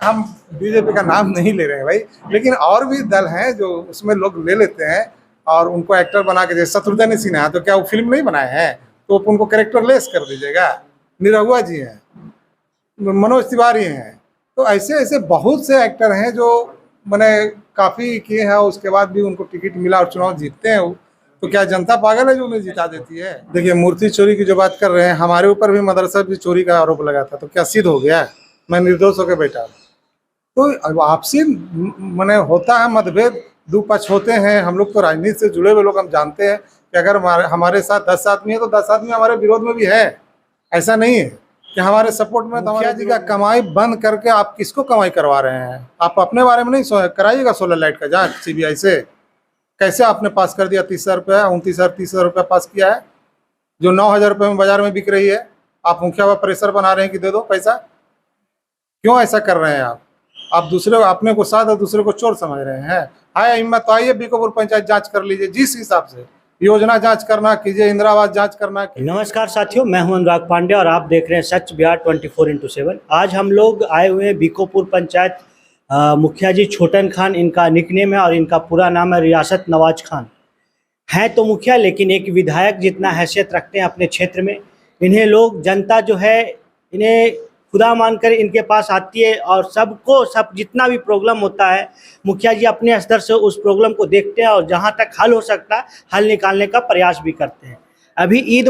हम बीजेपी का नाम नहीं ले रहे हैं भाई, लेकिन और भी दल हैं जो उसमें लोग ले लेते हैं और उनको एक्टर बना के, जैसे शत्रुघ्न सिन्हा, तो क्या वो फिल्म नहीं बनाए हैं, तो उनको कैरेक्टर लेस कर दीजिएगा। निरहुआ जी हैं, मनोज तिवारी हैं, तो ऐसे ऐसे बहुत से एक्टर हैं जो मैंने काफ़ी किए हैं, उसके बाद भी उनको टिकट मिला और चुनाव जीतते हैं। तो क्या जनता पागल है जो उन्हें जिता देती है? देखिए, मूर्ति चोरी की जो बात कर रहे हैं, हमारे ऊपर भी मदरसा भी चोरी का आरोप लगा था, तो क्या सिद्ध हो गया? मैं निर्दोष होकर बैठा। तो अब आपसी मैंने होता है मतभेद, दो पक्ष होते हैं। हम लोग तो राजनीति से जुड़े हुए लोग, हम जानते हैं कि अगर हमारे साथ 10 आदमी है तो 10 आदमी हमारे विरोध में भी है। ऐसा नहीं है कि हमारे सपोर्ट में। तो मुखिया जी का कमाई बंद करके आप किसको कमाई करवा रहे हैं? आप अपने बारे में नहीं कराइएगा। सोलर लाइट का जांच सीबीआई से कैसे आपने पास कर दिया? 30,000 रुपया, 29,000 रुपया पास किया है, जो 9,000 रुपये में बाजार में बिक रही है। आप मुखिया पर प्रेशर बना रहे हैं कि दे दो पैसा। क्यों ऐसा कर रहे हैं आप दूसरे अपने को साथ और दूसरे को चोर समझ रहे हैं। आया हिम्मत तो आइए, बीकोपुर पंचायत जांच कर लीजिए, जिस हिसाब से योजना जांच करना कीजिए, इंदिरा आवास जांच करना कीजिए। नमस्कार साथियों, मैं हूं अनुराग पांडे और आप देख रहे हैं सच बिहार 24x7। आज हम लोग आए हुए हैं बीकोपुर पंचायत। मुखिया जी छोटन खान इनका निकनेम है और इनका पूरा नाम है रियासत नवाज खान। हैं तो मुखिया, लेकिन एक विधायक जितना हैसियत रखते हैं अपने क्षेत्र में। इन्हें लोग, जनता जो है, इन्हें खुदा मानकर इनके पास आती है और सब जितना भी प्रॉब्लम होता है, मुखिया जी अपने स्तर से उस प्रॉब्लम को देखते हैं और जहां तक हल हो सकता है हल निकालने का प्रयास भी करते हैं। अभी ईद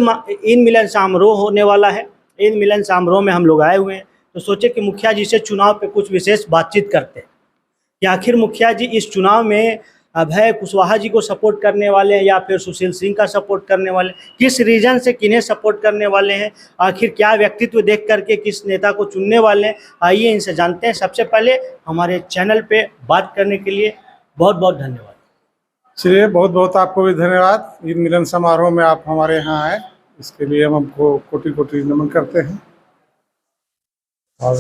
मिलन समारोह होने वाला है। ईद मिलन समारोह में हम लोग आए हुए हैं, तो सोचे कि मुखिया जी से चुनाव पे कुछ विशेष बातचीत करते हैं कि आखिर मुखिया जी इस चुनाव में अभय कुशवाहा जी को सपोर्ट करने वाले हैं या फिर सुशील सिंह का सपोर्ट करने वाले, किस रीजन से किन्हें सपोर्ट करने वाले हैं, आखिर क्या व्यक्तित्व देख करके किस नेता को चुनने वाले हैं। आइए इनसे जानते हैं। सबसे पहले हमारे चैनल पे बात करने के लिए बहुत बहुत धन्यवाद। चलिए, बहुत बहुत आपको भी धन्यवाद। ईद मिलन समारोह में आप हमारे यहाँ आए, इसके लिए हम आपको कोटि कोटि नमन करते हैं। और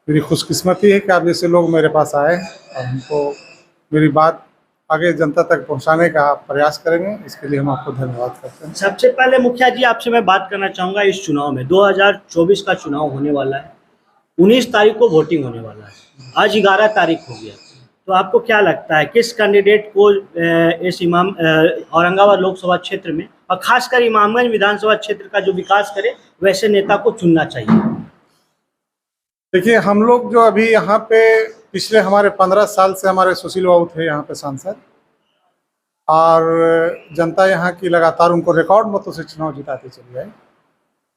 मेरी खुशकिस्मती है कि आप जैसे लोग मेरे पास आए और हमको मेरी बात आगे जनता तक पहुंचाने का प्रयास करेंगे। इसके लिए हम आपको धन्यवाद करते हैं। सबसे पहले मुखिया जी आपसे मैं बात करना चाहूँगा, इस चुनाव में 2024 का चुनाव होने वाला है। 19 तारीख को वोटिंग होने वाला है, आज 11 तारीख हो गया। तो आपको क्या लगता है किस कैंडिडेट को इस औरंगाबाद लोकसभा क्षेत्र में और खासकर इमामगंज विधानसभा क्षेत्र का जो विकास करे वैसे नेता को चुनना चाहिए? देखिए, हम लोग जो अभी यहाँ पे पिछले हमारे 15 साल से हमारे सुशील बाबू थे यहाँ पे सांसद, और जनता यहाँ की लगातार उनको रिकॉर्ड मतों से चुनाव जिताती चली है।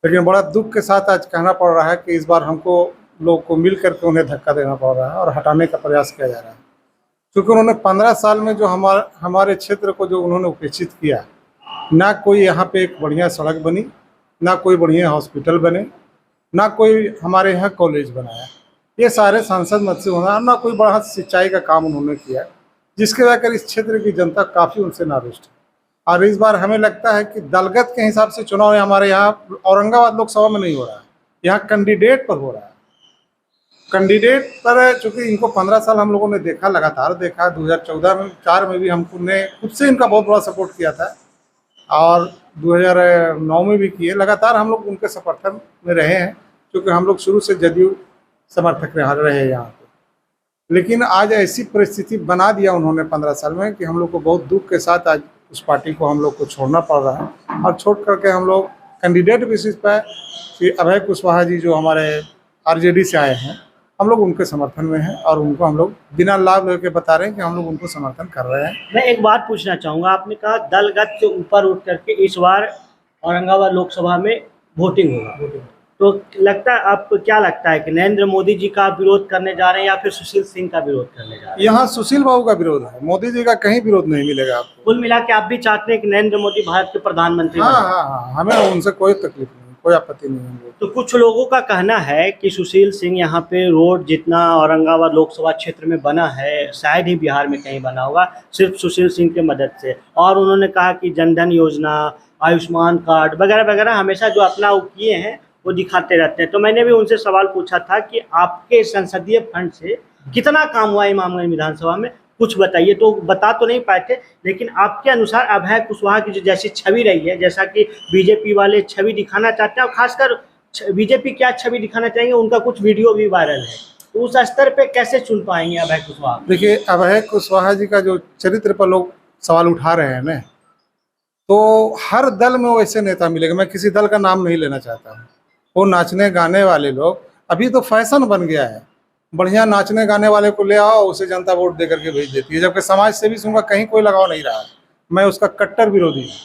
लेकिन बड़ा दुख के साथ आज कहना पड़ रहा है कि इस बार हमको लोग को मिल करके उन्हें धक्का देना पड़ रहा है और हटाने का प्रयास किया जा रहा है। क्योंकि उन्होंने 15 साल में जो हमारे क्षेत्र को जो उन्होंने उपेक्षित किया, ना कोई यहाँ पे एक बढ़िया सड़क बनी, ना कोई बढ़िया हॉस्पिटल बने, ना कोई हमारे यहाँ कॉलेज बनाया। ये सारे सांसद मत से होना, ना कोई बड़ा सिंचाई का काम उन्होंने किया, जिसके वजह इस क्षेत्र की जनता काफ़ी उनसे नारुष्ट है। और इस बार हमें लगता है कि दलगत के हिसाब से चुनाव हमारे यहाँ औरंगाबाद लोकसभा में नहीं हो रहा है, यहाँ कैंडिडेट पर हो रहा है। कैंडिडेट पर चूँकि इनको 15 साल हम लोगों ने देखा, लगातार देखा। 2014 में भी हमने खुद से इनका बहुत बड़ा सपोर्ट किया था और 2009 में भी किए। लगातार हम लोग उनके समर्थन में रहे हैं, क्योंकि हम लोग शुरू से जदयू समर्थक रहे यहाँ पे। लेकिन आज ऐसी परिस्थिति बना दिया उन्होंने 15 साल में कि हम लोग को बहुत दुख के साथ आज उस पार्टी को हम लोग को छोड़ना पड़ रहा है। और छोड़ करके हम लोग कैंडिडेट बेसिस पर कि अभय कुशवाहा जी जो हमारे आरजेडी से आए हैं, हम लोग उनके समर्थन में हैं और उनको हम लोग बिना लाभ लेके बता रहे हैं कि हम लोग उनको समर्थन कर रहे हैं। मैं एक बात पूछना चाहूँगा, आपने कहा दलगत से ऊपर उठ करके इस बार औरंगाबाद लोकसभा में वोटिंग होगा, तो आपको क्या लगता है कि नरेंद्र मोदी जी का विरोध करने जा रहे हैं या फिर सुशील सिंह का विरोध करने जा रहे हैं? यहाँ सुशील बाबू का विरोध है, मोदी जी का कहीं विरोध नहीं मिलेगा आपको। कुल मिला के आप भी चाहते हैं कि नरेंद्र मोदी भारत के प्रधानमंत्री? हाँ, हमें उनसे कोई तकलीफ नहीं, कोई आपत्ति नहीं है। तो कुछ लोगों का कहना है कि सुशील सिंह यहाँ पे रोड जितना औरंगाबाद लोकसभा क्षेत्र में बना है शायद ही बिहार में कहीं बना होगा, सिर्फ सुशील सिंह की मदद से। और उन्होंने कहा कि जनधन योजना, आयुष्मान कार्ड वगैरह वगैरह हमेशा जो अपना वो किए हैं वो दिखाते रहते हैं। तो मैंने भी उनसे सवाल पूछा था कि आपके संसदीय फंड से कितना काम हुआ इमामगंज विधानसभा में, कुछ बताइए। तो बता तो नहीं पाए थे, लेकिन आपके अनुसार अभय कुशवाहा की जो जैसी छवि रही है, जैसा कि बीजेपी वाले छवि दिखाना चाहते हैं और खासकर बीजेपी क्या छवि दिखाना चाहेंगे, उनका कुछ वीडियो भी वायरल है, तो उस स्तर पे कैसे चुन पाएंगे अभय कुशवाहा? देखिए, अभय कुशवाहा जी का जो चरित्र पर लोग सवाल उठा रहे हैं ना, तो हर दल में वैसे नेता मिलेगा। मैं किसी दल का नाम नहीं लेना चाहता हूँ। वो नाचने गाने वाले लोग, अभी तो फैशन बन गया है, बढ़िया नाचने गाने वाले को ले आओ, उसे जनता वोट दे करके भेज देती है, जबकि समाज सेवी से उनका कहीं कोई लगाव नहीं रहा है। मैं उसका कट्टर विरोधी हूँ।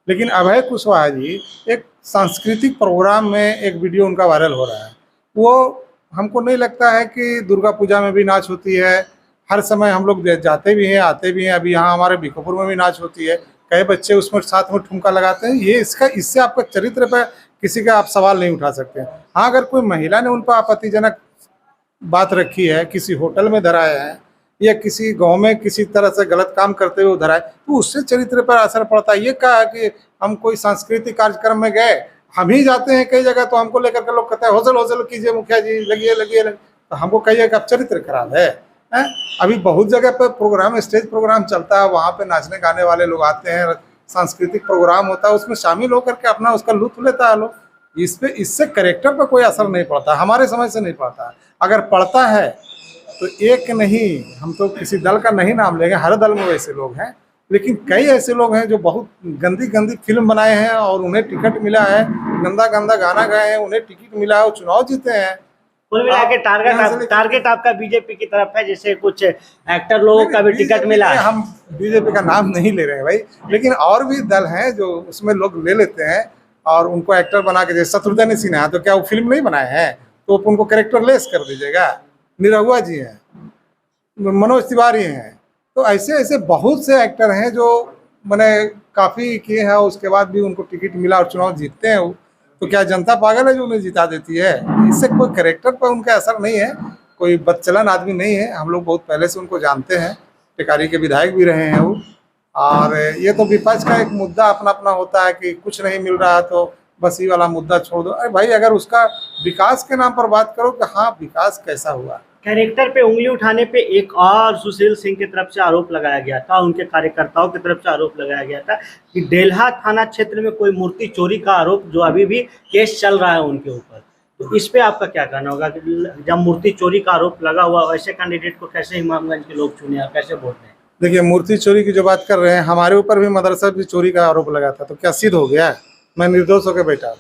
लेकिन अभय कुशवाहा जी, एक सांस्कृतिक प्रोग्राम में एक वीडियो उनका वायरल हो रहा है, वो हमको नहीं लगता है कि दुर्गा पूजा में भी नाच होती है। हर समय हम लोग जाते भी हैं, आते भी हैं। अभी यहाँ हमारे बीकापुर में भी नाच होती है, कई बच्चे उसमें साथ में ठुमका लगाते हैं। ये इससे आपका चरित्र पर किसी का आप सवाल नहीं उठा सकते। हाँ, अगर कोई महिला ने उन पर आपत्तिजनक बात रखी है, किसी होटल में धराया है या किसी गांव में किसी तरह से गलत काम करते हुए धराए, तो उससे चरित्र पर असर पड़ता है। ये कहा कि हम कोई सांस्कृतिक कार्यक्रम में गए, हम ही जाते हैं कई जगह, तो हमको लेकर के लोग कहते हैं हौसल हौसल कीजिए मुखिया जी, लगिए लगिए लगिए। तो हमको कहिए कि अब चरित्र खराब है, हैं? अभी बहुत जगह पर प्रोग्राम, स्टेज प्रोग्राम चलता है, वहाँ पे नाचने गाने वाले लोग आते हैं, सांस्कृतिक प्रोग्राम होता है, उसमें शामिल होकर के अपना उसका लुत्फ लेता है लोग। इससे करेक्टर पर कोई असर नहीं पड़ता, हमारे समझ से नहीं पड़ता। अगर पड़ता है तो एक नहीं, हम तो किसी दल का नहीं नाम लेंगे, हर दल में वैसे लोग हैं, लेकिन कई ऐसे लोग हैं जो बहुत गंदी गंदी फिल्म बनाए हैं और उन्हें टिकट मिला है, गंदा गंदा गाना गाए हैं, उन्हें टिकट मिला है, वो चुनाव जीते हैं। कुल मिला के टारगेट आपका बीजेपी की तरफ है, जैसे कुछ एक्टर लोगों का भी टिकट मिला है। हम बीजेपी का नाम नहीं ले रहे हैं भाई, लेकिन और भी दल हैं जो उसमें लोग ले लेते हैं और उनको एक्टर बना के, जैसे शत्रुघ्न सिन्हा, तो क्या वो फिल्म नहीं बनाए हैं? तो उनको कैरेक्टर लेस कर दीजिएगा। निरहुआ जी हैं, मनोज तिवारी हैं, तो ऐसे ऐसे बहुत से एक्टर हैं जो मैंने काफ़ी किए हैं, उसके बाद भी उनको टिकट मिला और चुनाव जीतते हैं। तो क्या जनता पागल है जो उन्हें जिता देती है? इससे कोई कैरेक्टर पर उनका असर नहीं है, कोई बदचलन आदमी नहीं है। हम लोग बहुत पहले से उनको जानते हैं, टिकारी के विधायक भी रहे हैं वो। और ये तो विपक्ष का एक मुद्दा अपना अपना होता है कि कुछ नहीं मिल रहा तो बस ये वाला मुद्दा छोड़ दो। अरे भाई, अगर उसका विकास के नाम पर बात करो कि हाँ विकास कैसा हुआ। कैरेक्टर पे उंगली उठाने पे एक और सुशील सिंह की तरफ से आरोप लगाया गया था, उनके कार्यकर्ताओं की तरफ से आरोप लगाया गया था कि डेल्हा थाना क्षेत्र में कोई मूर्ति चोरी का आरोप, जो अभी भी केस चल रहा है उनके ऊपर, तो इस पे आपका क्या कहना होगा कि जब मूर्ति चोरी का आरोप लगा हुआ, वैसे कैंडिडेट को कैसे इमामगंज के लोग चुने, कैसे वोट दें? देखिए, मूर्ति चोरी की जो बात कर रहे हैं, हमारे ऊपर भी मदरसा भी चोरी का आरोप लगा था, तो क्या सिद्ध हो गया? मैं निर्दोष होकर बैठा।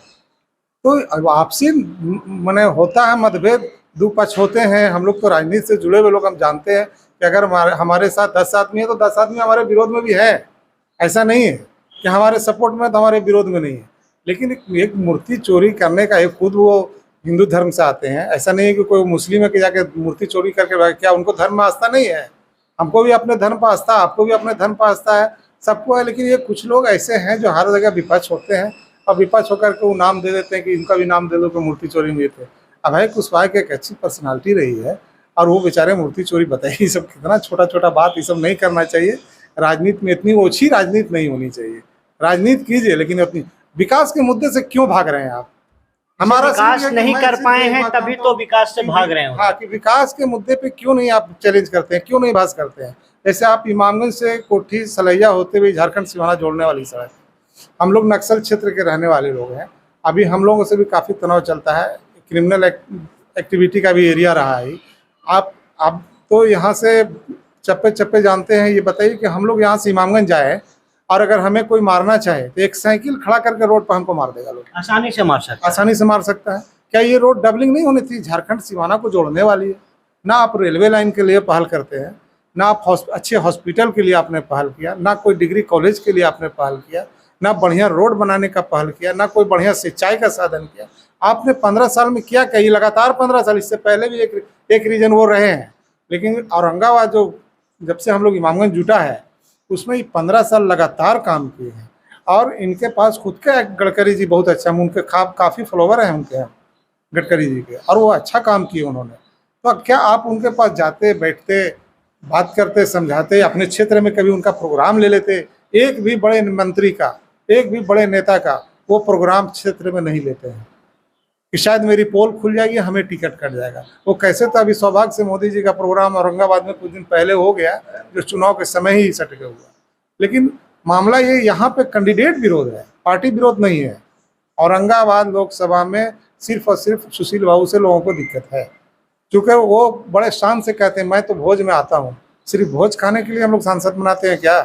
तो आपसी मैंने होता है मतभेद, दो पक्ष होते हैं। हम लोग तो राजनीति से जुड़े हुए लोग, हम जानते हैं कि अगर हमारे साथ 10 आदमी है तो 10 आदमी हमारे विरोध में भी है। ऐसा नहीं है कि हमारे सपोर्ट में तो हमारे विरोध में नहीं है। लेकिन एक मूर्ति चोरी करने का, एक खुद वो हिंदू धर्म से आते हैं, ऐसा नहीं है कि कोई मुस्लिम है कि जाके मूर्ति चोरी करके, क्या उनको धर्म में आस्था नहीं है? हमको भी अपने धर्म पर आस्था, आपको भी अपने धर्म पर आस्था है, सबको है। लेकिन ये कुछ लोग ऐसे हैं जो हर जगह विपक्ष होते हैं और विपक्ष होकर के वो नाम दे देते हैं कि इनका भी नाम दे दो कि मूर्ति चोरी में थे। अभय कुशवाहा की एक अच्छी पर्सनालिटी रही है और वो बेचारे मूर्ति चोरी बताइए, ये सब कितना छोटा छोटा बात, ये सब नहीं करना चाहिए। राजनीति में इतनी ओछी राजनीति नहीं होनी चाहिए। राजनीति कीजिए, लेकिन अपनी विकास के मुद्दे से क्यों भाग रहे हैं आप? हमारा विकास नहीं कर पाए हैं तभी तो विकास से भाग रहे हैं। हाँ, कि विकास के मुद्दे पे क्यों नहीं आप चैलेंज करते हैं, क्यों नहीं बहस करते हैं? जैसे आप इमामगंज से कोठी सलैया होते हुए झारखंड सिवाना जोड़ने वाली सड़क, हम लोग नक्सल क्षेत्र के रहने वाले लोग हैं। अभी हम लोगों से भी काफ़ी तनाव चलता है, क्रिमिनल एक्टिविटी का भी एरिया रहा है। आप तो यहाँ से चप्पे चप्पे जानते हैं। ये बताइए कि हम लोग यहाँ से इमामगंज जाए और अगर हमें कोई मारना चाहे तो एक साइकिल खड़ा करके रोड पर हमको मार देगा। लोग आसानी से मार सकता है, आसानी से मार सकता है। क्या ये रोड डबलिंग नहीं होनी थी? झारखंड सिवाना को जोड़ने वाली है। ना आप रेलवे लाइन के लिए पहल करते हैं, ना आप अच्छे हॉस्पिटल के लिए आपने पहल किया, ना कोई डिग्री कॉलेज के लिए आपने पहल किया, ना बढ़िया रोड बनाने का पहल किया, ना कोई बढ़िया सिंचाई का साधन किया। आपने 15 साल में क्या कही? लगातार 15 साल, इससे पहले भी एक रीजन वो रहे हैं। लेकिन औरंगाबाद जो जब से हम लोग इमामगंज जुटा है, उसमें 15 साल लगातार काम किए हैं। और इनके पास खुद के गडकरी जी बहुत अच्छा, उनके काफ़ी फॉलोवर हैं उनके गडकरी जी के, और वो अच्छा काम किए उन्होंने। तो क्या आप उनके पास जाते, बैठते, बात करते, समझाते, अपने क्षेत्र में कभी उनका प्रोग्राम ले लेते? एक भी बड़े मंत्री का, एक भी बड़े नेता का वो प्रोग्राम क्षेत्र में नहीं लेते हैं कि शायद मेरी पोल खुल जाएगी, हमें टिकट कट जाएगा। वो कैसे? तो अभी सौभाग्य से मोदी जी का प्रोग्राम औरंगाबाद में कुछ दिन पहले हो गया, जो चुनाव के समय ही सट गया हुआ। लेकिन मामला ये यहाँ पे कैंडिडेट विरोध है, पार्टी विरोध नहीं है। औरंगाबाद लोकसभा में सिर्फ और सिर्फ सुशील बाबू से लोगों को दिक्कत है। चूँकि वो बड़े शान से कहते हैं मैं तो भोज में आता हूँ, सिर्फ भोज खाने के लिए हम लोग सांसद बनाते हैं क्या?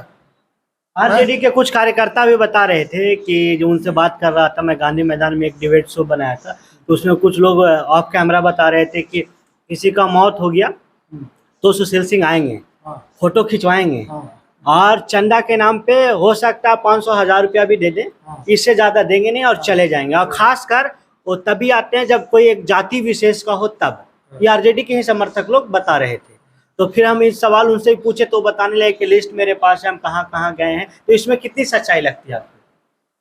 आरजेडी के कुछ कार्यकर्ता भी बता रहे थे कि जो उनसे बात कर रहा था, मैं गांधी मैदान में एक डिबेट शो बनाया था, तो उसमें कुछ लोग ऑफ कैमरा बता रहे थे कि किसी का मौत हो गया तो सुशील सिंह आएंगे, हाँ फोटो खिंचवाएंगे हाँ और चंदा के नाम पे हो सकता है 500,000 रुपया भी दे दें, हाँ। इससे ज़्यादा देंगे नहीं और चले जाएंगे। और खासकर वो तभी आते हैं जब कोई एक जाति विशेष का हो तब। ये आरजेडी के ही समर्थक लोग बता रहे थे। तो फिर हम इस सवाल उनसे ही पूछे तो बताने लगे कि लिस्ट मेरे पास है, हम कहाँ कहाँ गए हैं। तो इसमें कितनी सच्चाई लगती है आपको?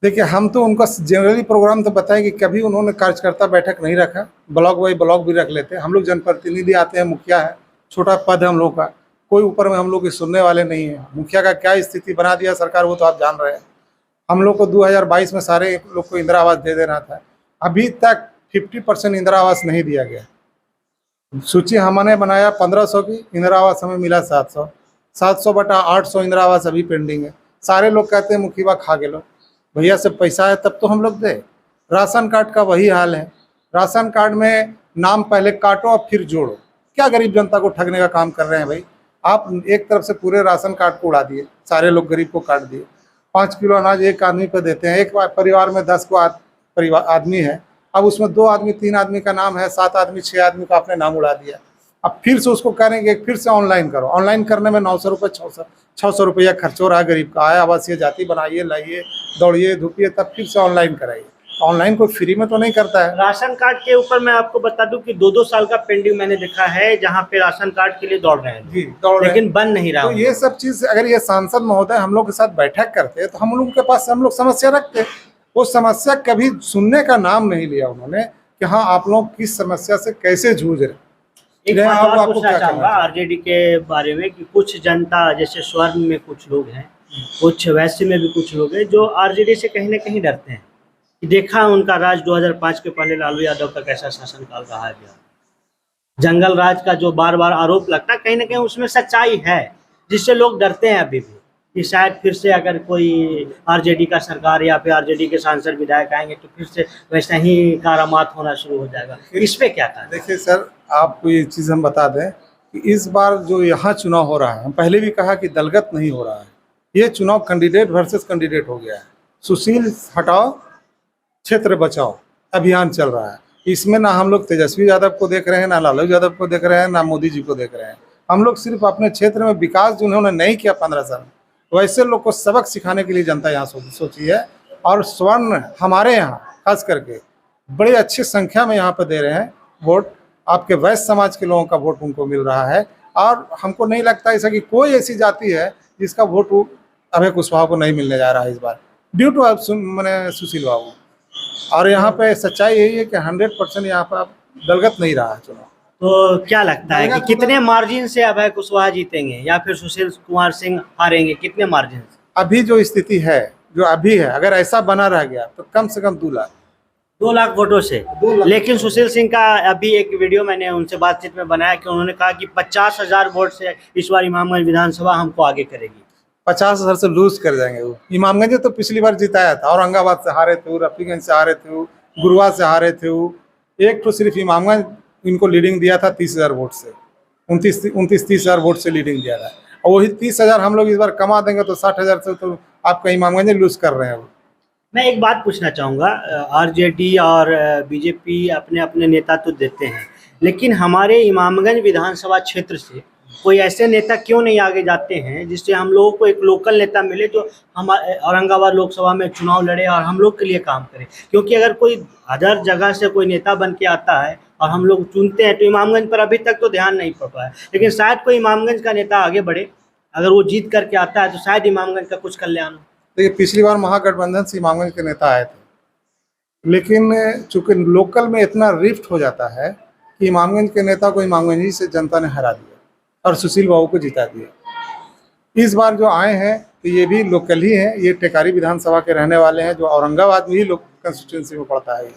देखिए हम तो उनका जनरली प्रोग्राम तो बताएं कि कभी उन्होंने कार्यकर्ता बैठक नहीं रखा, ब्लॉक वाइज ब्लॉक भी रख लेते हैं। हम लोग जनप्रतिनिधि आते हैं, मुखिया है, छोटा पद है हम लोग का, कोई ऊपर में हम लोग के सुनने वाले नहीं है। मुखिया का क्या स्थिति बना दिया सरकार वो तो आप जान रहे हैं। हम लोग को 2022 में सारे लोग को इंदिरा आवास दे देना था, अभी तक 50% इंदिरा आवास नहीं दिया गया। सूची हमने बनाया 1500 की, इंदिरा आवास हमें मिला 700, 700 बटा 800 इंदिरा आवास अभी पेंडिंग है। सारे लोग कहते हैं मुखिया खा के लो, भैया से पैसा है तब तो हम लोग दे। राशन कार्ड का वही हाल है, राशन कार्ड में नाम पहले काटो और फिर जोड़ो। क्या गरीब जनता को ठगने का काम कर रहे हैं भाई? आप एक तरफ से पूरे राशन कार्ड को उड़ा दिए, सारे लोग गरीब को काट दिए। 5 किलो अनाज एक आदमी पर देते हैं, एक परिवार में 10 को परिवार आदमी है, अब उसमें 2 आदमी 3 आदमी का नाम है, 7 आदमी 6 आदमी का आपने नाम उड़ा दिया। अब फिर से उसको करेंगे, फिर से ऑनलाइन करो। ऑनलाइन करने में 900 रुपये 600 रुपया खर्च हो रहा है गरीब का। आया आवासीय जाति बनाइए, लाइए, दौड़िए धूपिए, तब फिर से ऑनलाइन कराइए। ऑनलाइन कोई फ्री में तो नहीं करता है। राशन कार्ड के ऊपर मैं आपको बता दूं कि 2-2 साल का पेंडिंग मैंने देखा है, जहां पे राशन कार्ड के लिए दौड़ रहे हैं जी, दौड़ रहे हैं। लेकिन बन नहीं रहा। तो ये सब चीज़ अगर ये सांसद महोदय हम लोग के साथ बैठक करते तो हम लोग के पास हम लोग समस्या रखते, वो समस्या कभी सुनने का नाम नहीं लिया उन्होंने कि हाँ आप लोग किस समस्या से कैसे जूझ रहे। एक मैं बात आपको और पूछना क्या चाहूंगा कहना आरजेडी के बारे में कि कुछ जनता जैसे स्वर्ण में कुछ लोग हैं, कुछ वैश्य में भी कुछ लोग हैं जो आरजेडी से कहीं ना कहीं डरते हैं कि देखा उनका राज 2005 के पहले लालू यादव का कैसा शासनकाल रहा है। जंगल राज का जो बार बार आरोप लगता है, कहीं ना कहीं उसमें सच्चाई है, जिससे लोग डरते हैं अभी भी कि शायद फिर से अगर कोई आरजेडी का सरकार या फिर आरजेडी के सांसद विधायक आएंगे तो फिर से वैसा ही कारामात होना शुरू हो जाएगा। इस पे क्या कहना? देखिए सर, आपको ये चीज़ हम बता दें कि इस बार जो यहाँ चुनाव हो रहा है, हम पहले भी कहा कि दलगत नहीं हो रहा है, ये चुनाव कैंडिडेट वर्सेस कैंडिडेट हो गया है। सुशील हटाओ क्षेत्र बचाओ अभियान चल रहा है। इसमें ना हम लोग तेजस्वी यादव को देख रहे हैं, ना लालू यादव को देख रहे हैं, ना मोदी जी को देख रहे हैं। हम लोग सिर्फ अपने क्षेत्र में विकास जो उन्होंने नहीं किया 15 साल, वैसे लोग को सबक सिखाने के लिए जनता यहाँ सोची है। और स्वर्ण हमारे यहाँ खास करके बड़ी अच्छी संख्या में यहाँ पर दे रहे हैं वोट। आपके वैश्य समाज के लोगों का वोट उनको मिल रहा है, और हमको नहीं लगता ऐसा कि कोई ऐसी जाति है जिसका वोट अभय कुशवाहा को नहीं मिलने जा रहा है इस बार, ड्यू टू मैंने सुशील बाबू। और यहाँ पे सच्चाई यही है कि 100% यहाँ पर दलगत नहीं रहा है चुनाव। तो क्या लगता है कि कितने मार्जिन से अभय कुशवाहा जीतेंगे या फिर सुशील कुमार सिंह हारेंगे, कितने मार्जिन से? अभी जो स्थिति है, जो अभी है, अगर ऐसा बना रह गया तो कम से कम 2 लाख वोटों से। लेकिन सुशील सिंह का अभी एक वीडियो मैंने उनसे बातचीत में बनाया कि उन्होंने कहा कि 50,000 वोट से इस बार इमामगंज विधानसभा हमको आगे करेगी। 50,000 से लूज कर जाएंगे वो। इमामगंज तो पिछली बार जिताया था, औरंगाबाद से हारे थे, रफीगंज से हारे थे, गुरुआ से हारे थे। एक तो सिर्फ इमामगंज इनको लीडिंग दिया था 30,000 वोट से, 29-30,000 वोट से लीडिंग दिया था। और वही 30,000 हम लोग इस बार कमा देंगे तो 60,000 से तो आपका इमामगंज लूज कर रहे हैं वो। मैं एक बात पूछना चाहूँगा, आरजेडी और बीजेपी अपने अपने नेता तो देते हैं, लेकिन हमारे इमामगंज विधानसभा क्षेत्र से कोई ऐसे नेता क्यों नहीं आगे जाते हैं जिससे हम लोगों को एक लोकल नेता मिले जो हम औरंगाबाद लोकसभा में चुनाव लड़े और हम लोग के लिए काम करे? क्योंकि अगर कोई अदर जगह से कोई नेता बन के आता है और हम लोग चुनते हैं तो इमामगंज पर अभी तक तो ध्यान नहीं पड़ पाया, लेकिन शायद कोई इमामगंज का नेता आगे बढ़े, अगर वो जीत करके आता है तो शायद इमामगंज का कुछ कल्याण हो। देखिए पिछली बार महागठबंधन से इमामगंज के नेता आए थे, लेकिन चूंकि लोकल में इतना रिफ्ट हो जाता है कि इमामगंज के नेता को इमामगंज ही से जनता ने हरा दिया और सुशील बाबू को जिता दिया। इस बार जो आए हैं तो ये भी लोकल ही हैं, ये टेकारी विधानसभा के रहने वाले हैं, जो औरंगाबाद में ही लोग कंस्टिट्यूंसी में पड़ता है।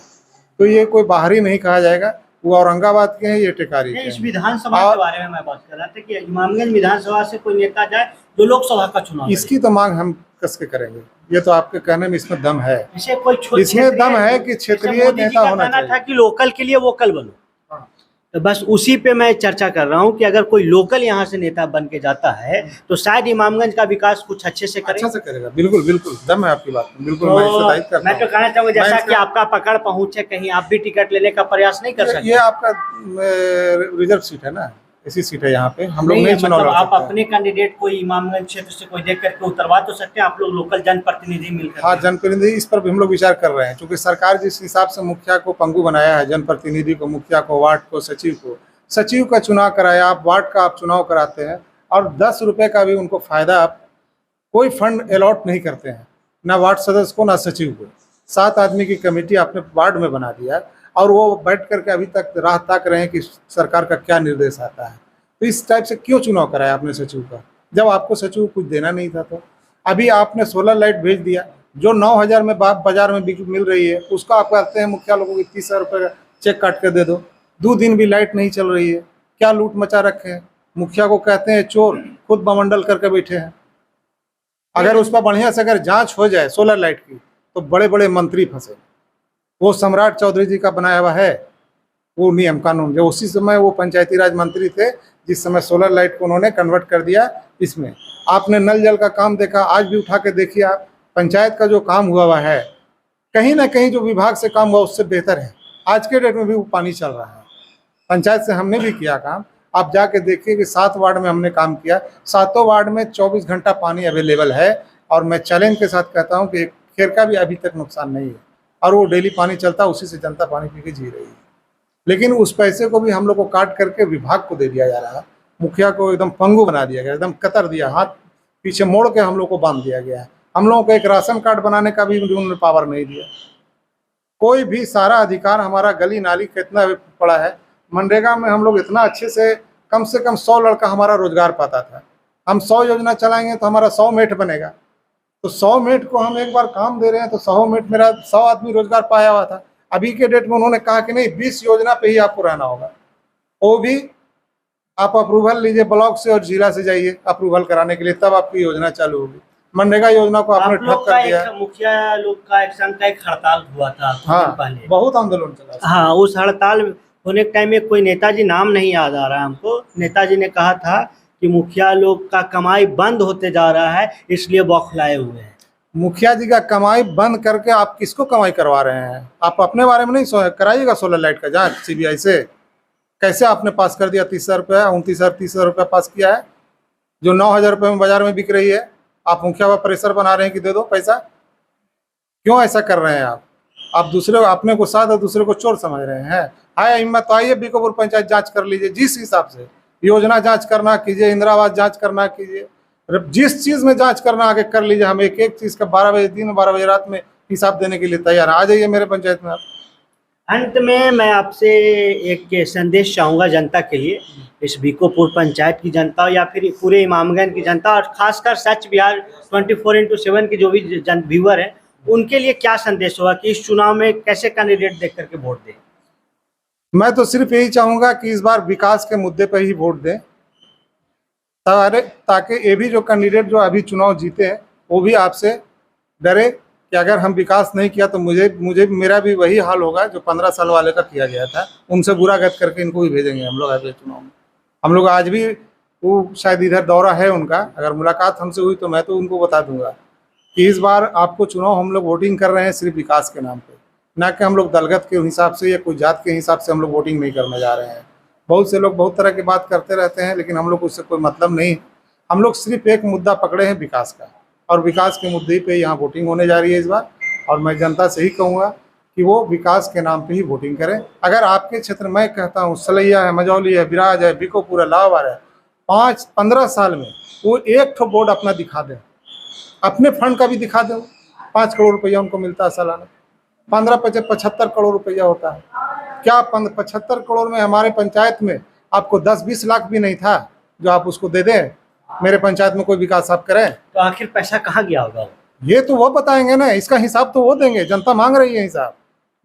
तो ये कोई बाहरी नहीं कहा जाएगा, वो औरंगाबाद के हैं, ये टेकारी के हैं। इस विधानसभा के बारे में मैं बात कर रहा था कि इमामगंज विधानसभा से कोई नेता जाए जो लोकसभा का चुनाव, इसकी तो मांग हम कस के करेंगे। ये तो आपके कहने में इसमें दम है, इसे कोई इसमें दम है कि क्षेत्रीय नेता होना चाहिए। था कि लोकल के लिए वोकल बनो, तो बस उसी पे मैं चर्चा कर रहा हूँ कि अगर कोई लोकल यहाँ से नेता बन के जाता है तो शायद इमामगंज का विकास कुछ अच्छे से करे। अच्छा से करेगा, बिल्कुल बिल्कुल, दम है आपकी बात में, बिल्कुल मैं इससे तायद तो करता मैं तो हूँ। कहना चाहूँगा मैं जैसा कि इसका आपका पकड़ पहुँच है, कहीं आप भी टिकट लेने का प्रयास नहीं कर ये सकते? आपका रिजर्व सीट है ना, इसी सीट है यहाँ पे, हम लोग नहीं नहीं है, चुनाव मतलब लड़ आप सकते हैं। अपने कैंडिडेट कोई इमामगंज क्षेत्र से कोई देख करके उतरवा तो सकते हैं, आप लोग लोकल जनप्रतिनिधि मिलकर हाँ, के। जनप्रतिनिधि इस पर भी हम लोग विचार कर रहे हैं, क्योंकि सरकार जिस हिसाब से मुखिया को पंगु बनाया है, जनप्रतिनिधि को, मुखिया को, वार्ड को, सचिव का चुनाव कराया, आप वार्ड का आप चुनाव कराते हैं और 10 रुपए का भी उनको फायदा, आप कोई फंड अलॉट नहीं करते हैं, ना वार्ड सदस्य को ना सचिव को। 7 आदमी की कमेटी आपने वार्ड में बना दिया और वो बैठ करके अभी तक राह ताक रहे हैं कि सरकार का क्या निर्देश आता है। तो इस टाइप से क्यों चुनाव कराया आपने सचिव का, जब आपको सचिव को कुछ देना नहीं था। तो अभी आपने सोलर लाइट भेज दिया, जो 9,000 में बाजार में मिल रही है, उसका आप कहते हैं मुखिया लोगों को 30,000 रुपये का चेक काट कर दे दो। 2 दिन भी लाइट नहीं चल रही है, क्या लूट मचा रखे हैं। मुखिया को कहते हैं चोर, खुद बमंडल करके बैठे हैं। अगर उस पर बढ़िया से अगर जांच हो जाए सोलर लाइट की, तो बड़े बड़े मंत्री फंसे। वो सम्राट चौधरी जी का बनाया हुआ है वो नियम कानून, जो उसी समय वो पंचायती राज मंत्री थे, जिस समय सोलर लाइट को उन्होंने कन्वर्ट कर दिया इसमें। आपने नल जल का काम देखा, आज भी उठा के देखिए आप, पंचायत का जो काम हुआ है, कहीं ना कहीं जो विभाग से काम हुआ उससे बेहतर है। आज के डेट में भी वो पानी चल रहा है। पंचायत से हमने भी किया काम, आप जाके देखिए कि 7 वार्ड में हमने काम किया, 7 वार्ड में 24 घंटा पानी अवेलेबल है। और मैं चैलेंज के साथ कहता हूँ कि एक खेर का भी अभी तक नुकसान नहीं है, और वो डेली पानी चलता है, उसी से जनता पानी पी के जी रही है। लेकिन उस पैसे को भी हम लोग को काट करके विभाग को दे दिया जा रहा है। मुखिया को एकदम पंगु बना दिया गया, एकदम कतर दिया, हाथ पीछे मोड़ के हम लोग को बांध दिया गया है। हम लोगों को एक राशन कार्ड बनाने का भी उन्होंने पावर नहीं दिया। कोई भी सारा अधिकार हमारा गली नाली कितना पड़ा है। मनरेगा में हम लोग इतना अच्छे से कम 100 लड़का हमारा रोजगार पाता था। हम 100 योजना चलाएंगे तो हमारा 100 मेट बनेगा, तो 100 मेट को हम एक बार काम दे रहे हैं, तो 100 मेट मेरा 100 आदमी रोजगार पाया हुआ था। अभी के डेट में उन्होंने कहा कि नहीं, 20 योजना पे ही आपको रहना होगा, वो भी आप अप्रूवल लीजिए, ब्लॉक से और जिला से जाइए अप्रूवल कराने के लिए, तब आपकी योजना चालू होगी। मनरेगा योजना को आपने आप लोग ठप का कर दिया। एक मुखिया लोग का एक संघ का एक हड़ताल हुआ था कुछ दिन हाँ, पहले। बहुत आंदोलन चला। हाँ, उस हड़ताल होने के टाइम में कोई नेताजी, नाम नहीं याद आ रहा है हमको, नेताजी ने कहा था कि मुखिया लोग का कमाई बंद होते जा रहा है, इसलिए बौखलाए हुए हैं। मुखिया जी का कमाई बंद करके आप किसको कमाई करवा रहे हैं? आप अपने बारे में नहीं कराइएगा सोलर लाइट का जांच सीबीआई से। कैसे आपने पास कर दिया 30,000 रुपया, 29,000 रुपया पास किया है, जो 9,000 रुपये में बाजार में बिक रही है। आप मुखिया पर प्रेशर बना रहे हैं कि दे दो पैसा। क्यों ऐसा कर रहे हैं आप दूसरे अपने को साथ और दूसरे को चोर समझ रहे हैं। हाय हिम्मत तो आइए, बीकोपुर पंचायत जांच कर लीजिए, जिस हिसाब से योजना जांच करना कीजिए, इंदिरा आवास जांच करना कीजिए, जिस चीज में जांच करना आगे कर लीजिए। हम एक एक चीज का 12 बजे दिन 12 बजे रात में हिसाब देने के लिए तैयार हैं। आ जाइए मेरे पंचायत में आप। अंत में मैं आपसे एक संदेश चाहूँगा जनता के लिए, इस बीकोपुर पंचायत की जनता या फिर पूरे इमामगंज की जनता, और खासकर सच बिहार 24x7 के जो भी जन व्यूअर हैं, उनके लिए क्या संदेश होगा कि इस चुनाव में कैसे कैंडिडेट देख करके वोट दें? मैं तो सिर्फ यही चाहूंगा कि इस बार विकास के मुद्दे पर ही वोट दें, ताकि ये भी जो कैंडिडेट जो अभी चुनाव जीते हैं वो भी आपसे डरे कि अगर हम विकास नहीं किया तो मुझे मेरा भी वही हाल होगा जो 15 साल वाले का किया गया था। उनसे बुरा गत करके इनको भी भेजेंगे हम लोग अगले चुनाव में। हम लोग आज भी, वो शायद इधर दौरा है उनका, अगर मुलाकात हमसे हुई तो मैं तो उनको बता दूंगा कि इस बार आपको चुनाव हम लोग वोटिंग कर रहे हैं सिर्फ विकास के नाम पे, ना कि हम लोग दलगत के हिसाब से या कोई जात के हिसाब से हम लोग वोटिंग नहीं करने जा रहे हैं। बहुत से लोग बहुत तरह की बात करते रहते हैं, लेकिन हम लोग उससे कोई मतलब नहीं। हम लोग सिर्फ एक मुद्दा पकड़े हैं विकास का, और विकास के मुद्दे पे यहाँ वोटिंग होने जा रही है इस बार। और मैं जनता से ही कहूँगा कि वो विकास के नाम पे ही वोटिंग करें। अगर आपके क्षेत्र में कहता हूँ सलैया है, मझौली है, बिराज है, बीकोपुर है, लाहौर है, 5-15 साल में वो एक ठो बोर्ड अपना दिखा दें, अपने फंड का भी दिखा दें। 5 करोड़ रुपया उनको मिलता है सालाना, 75 करोड़ रुपया होता है। क्या 75 करोड़ में हमारे पंचायत में आपको 10-20 लाख भी नहीं था जो आप उसको दे दें, मेरे पंचायत में कोई विकास आप करें? तो आखिर पैसा कहाँ गया होगा? ये तो वो बताएंगे ना, इसका हिसाब तो वो देंगे। जनता मांग रही है हिसाब।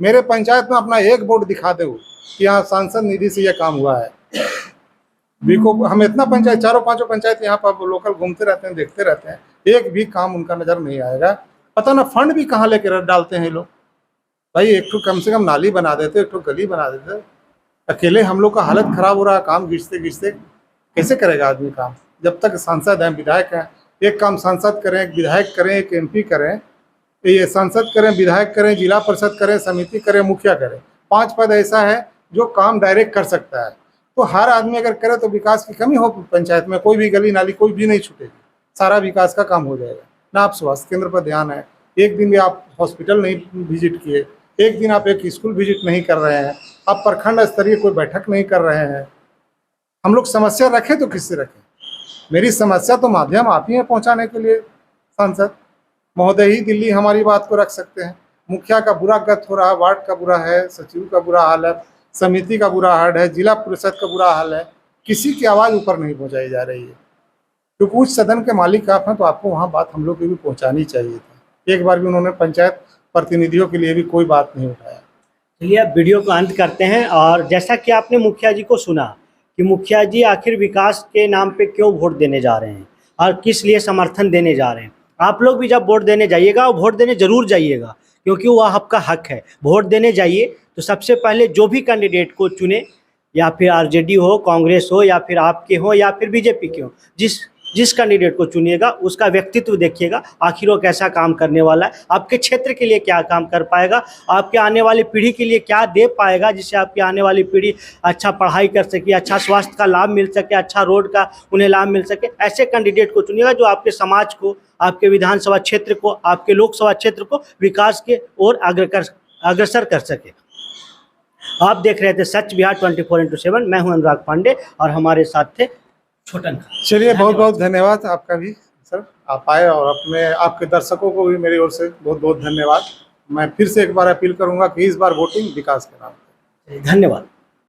मेरे पंचायत में अपना एक बोर्ड दिखा दो कि यहाँ सांसद निधि से यह काम हुआ है। हम इतना पंचायत, 4-5 पंचायत यहाँ पर लोकल घूमते रहते हैं, देखते रहते हैं, एक भी काम उनका नजर नहीं आएगा। पता ना फंड भी कहाँ लेकर डालते हैं लोग। भाई एक तो कम से कम नाली बना देते, एक तो गली बना देते, अकेले हम लोग का हालत खराब हो रहा है, काम घिसते घिसते कैसे करेगा आदमी काम। जब तक सांसद हैं, विधायक हैं, एक काम सांसद करें, एक विधायक करें, एक MP करें, ये सांसद करें, विधायक करें, जिला परिषद करें, समिति करें, मुखिया करें, 5 पद ऐसा है जो काम डायरेक्ट कर सकता है। तो हर आदमी अगर करे तो विकास की कमी हो पंचायत में, कोई भी गली नाली कोई भी नहीं छूटेगी, सारा विकास का काम हो जाएगा। ना आप स्वास्थ्य केंद्र पर ध्यान है, एक दिन भी आप हॉस्पिटल नहीं विजिट किए, एक दिन आप एक स्कूल विजिट नहीं कर रहे हैं, आप प्रखंड स्तरीय कोई बैठक नहीं कर रहे हैं। हम लोग समस्या रखें तो किससे रखें? मेरी समस्या तो माध्यम आप ही हैं पहुंचाने के लिए। सांसद महोदय ही दिल्ली हमारी बात को रख सकते हैं। मुखिया का बुरा गत हो रहा है, वार्ड का बुरा है, सचिव का बुरा हाल है, समिति का बुरा हाल है, जिला परिषद का बुरा हाल है, किसी की आवाज़ ऊपर नहीं पहुंचाई जा रही है। क्योंकि उच्च सदन के मालिक आप हैं तो आपको वहाँ बात हम लोग की भी पहुँचानी चाहिए थी। एक बार भी उन्होंने पंचायत प्रतिनिधियों के लिए भी कोई बात नहीं उठाया। चलिए अब वीडियो को अंत करते हैं। और जैसा कि आपने मुखिया जी को सुना कि मुखिया जी आखिर विकास के नाम पे क्यों वोट देने जा रहे हैं और किस लिए समर्थन देने जा रहे हैं। आप लोग भी जब वोट देने जाइएगा, वोट देने जरूर जाइएगा, क्योंकि वह आपका हक है। वोट देने जाइए तो सबसे पहले जो भी कैंडिडेट को चुने, या फिर RJD हो, कांग्रेस हो, या फिर आपके हो, या फिर BJP के हो, जिस कैंडिडेट को चुनिएगा उसका व्यक्तित्व देखिएगा, आखिर वो कैसा काम करने वाला है, आपके क्षेत्र के लिए क्या काम कर पाएगा, आपके आने वाली पीढ़ी के लिए क्या दे पाएगा, जिससे आपकी आने वाली पीढ़ी अच्छा पढ़ाई कर सके, अच्छा स्वास्थ्य का लाभ मिल सके, अच्छा रोड का उन्हें लाभ मिल सके। ऐसे कैंडिडेट को चुनिएगा जो आपके समाज को, आपके विधानसभा क्षेत्र को, आपके लोकसभा क्षेत्र को विकास के ओर अग्रसर कर सके। आप देख रहे थे सच बिहार 24x7। मैं हूं अनुराग पांडे और हमारे साथ थे छोटन खान। चलिए बहुत बहुत धन्यवाद आपका भी सर, आप आए, और अपने आपके दर्शकों को भी मेरी ओर से बहुत बहुत धन्यवाद। मैं फिर से एक बार अपील करूंगा कि इस बार वोटिंग विकास के नाम पे। धन्यवाद।